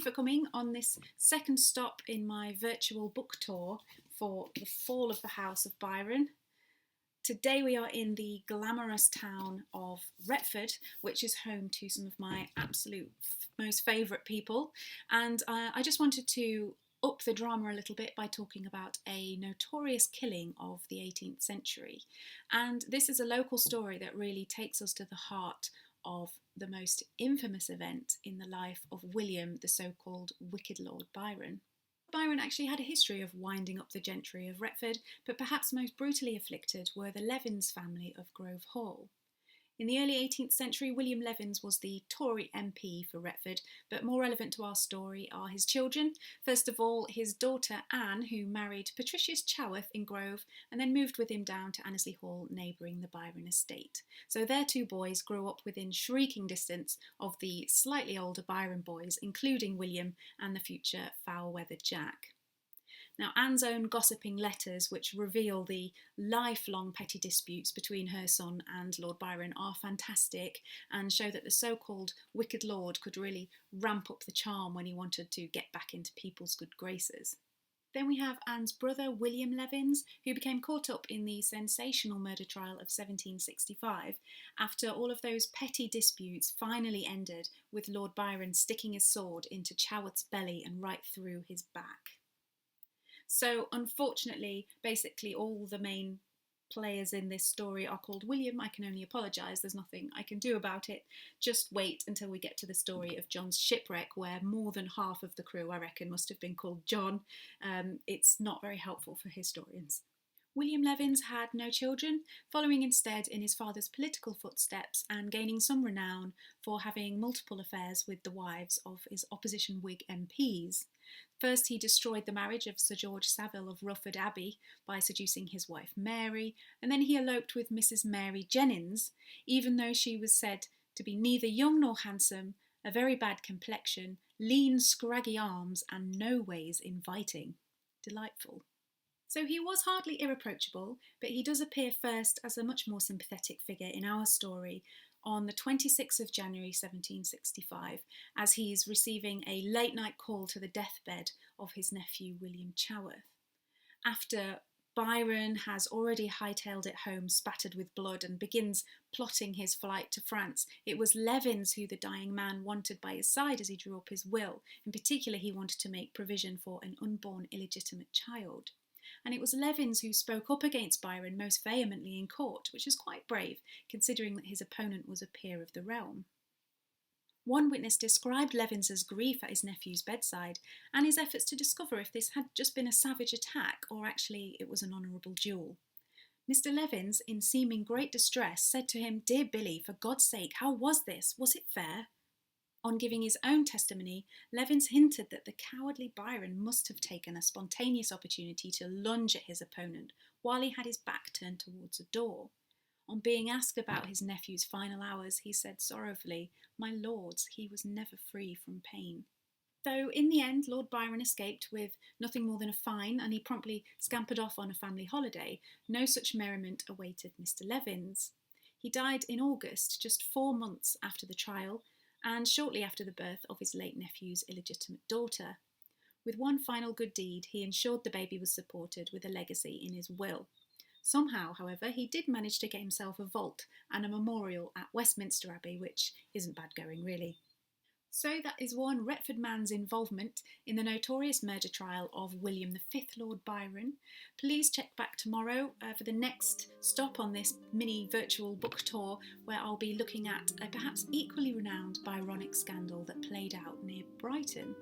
for coming on this second stop in my virtual book tour for The Fall of the House of Byron. Today we are in the glamorous town of Retford, which is home to some of my absolute most favourite people, and I just wanted to up the drama a little bit by talking about a notorious killing of the 18th century. And this is a local story that really takes us to the heart of the most infamous event in the life of William, the so-called wicked Lord Byron. Byron actually had a history of winding up the gentry of Retford, but perhaps most brutally afflicted were the Levins family of Grove Hall. In the early 18th century, William Levins was the Tory MP for Retford, but more relevant to our story are his children. First of all, his daughter Anne, who married Patricius Chaworth in Grove and then moved with him down to Annesley Hall, neighbouring the Byron estate. So their two boys grew up within shrieking distance of the slightly older Byron boys, including William and the future foul-weathered Jack. Now, Anne's own gossiping letters, which reveal the lifelong petty disputes between her son and Lord Byron, are fantastic and show that the so-called wicked lord could really ramp up the charm when he wanted to get back into people's good graces. Then we have Anne's brother, William Levins, who became caught up in the sensational murder trial of 1765 after all of those petty disputes finally ended with Lord Byron sticking his sword into Chaworth's belly and right through his back. So unfortunately, basically all the main players in this story are called William. I can only apologise, there's nothing I can do about it. Just wait until we get to the story of John's shipwreck, where more than half of the crew, I reckon, must have been called John. It's not very helpful for historians. William Levins had no children, following instead in his father's political footsteps and gaining some renown for having multiple affairs with the wives of his opposition Whig MPs. First, he destroyed the marriage of Sir George Savile of Rufford Abbey by seducing his wife Mary, and then he eloped with Mrs. Mary Jennings, even though she was said to be neither young nor handsome, a very bad complexion, lean, scraggy arms, and no ways inviting. Delightful. So he was hardly irreproachable, but he does appear first as a much more sympathetic figure in our story on the 26th of January 1765, as he's receiving a late-night call to the deathbed of his nephew William Chaworth. After Byron has already hightailed it home spattered with blood and begins plotting his flight to France, it was Levins who the dying man wanted by his side as he drew up his will. In particular, he wanted to make provision for an unborn illegitimate child. And it was Levins who spoke up against Byron most vehemently in court, which is quite brave, considering that his opponent was a peer of the realm. One witness described Levins's grief at his nephew's bedside and his efforts to discover if this had just been a savage attack or actually it was an honourable duel. Mr. Levins, in seeming great distress, said to him, "Dear Billy, for God's sake, how was this? Was it fair?" On giving his own testimony, Levins hinted that the cowardly Byron must have taken a spontaneous opportunity to lunge at his opponent while he had his back turned towards a door. On being asked about his nephew's final hours, he said sorrowfully, "My lords, he was never free from pain." Though in the end, Lord Byron escaped with nothing more than a fine and he promptly scampered off on a family holiday, no such merriment awaited Mr. Levins. He died in August, just 4 months after the trial, and shortly after the birth of his late nephew's illegitimate daughter. With one final good deed, he ensured the baby was supported with a legacy in his will. Somehow, however, he did manage to get himself a vault and a memorial at Westminster Abbey, which isn't bad going, really. So that is one Retford man's involvement in the notorious murder trial of William V Lord Byron. Please check back tomorrow for the next stop on this mini virtual book tour, where I'll be looking at a perhaps equally renowned Byronic scandal that played out near Brighton.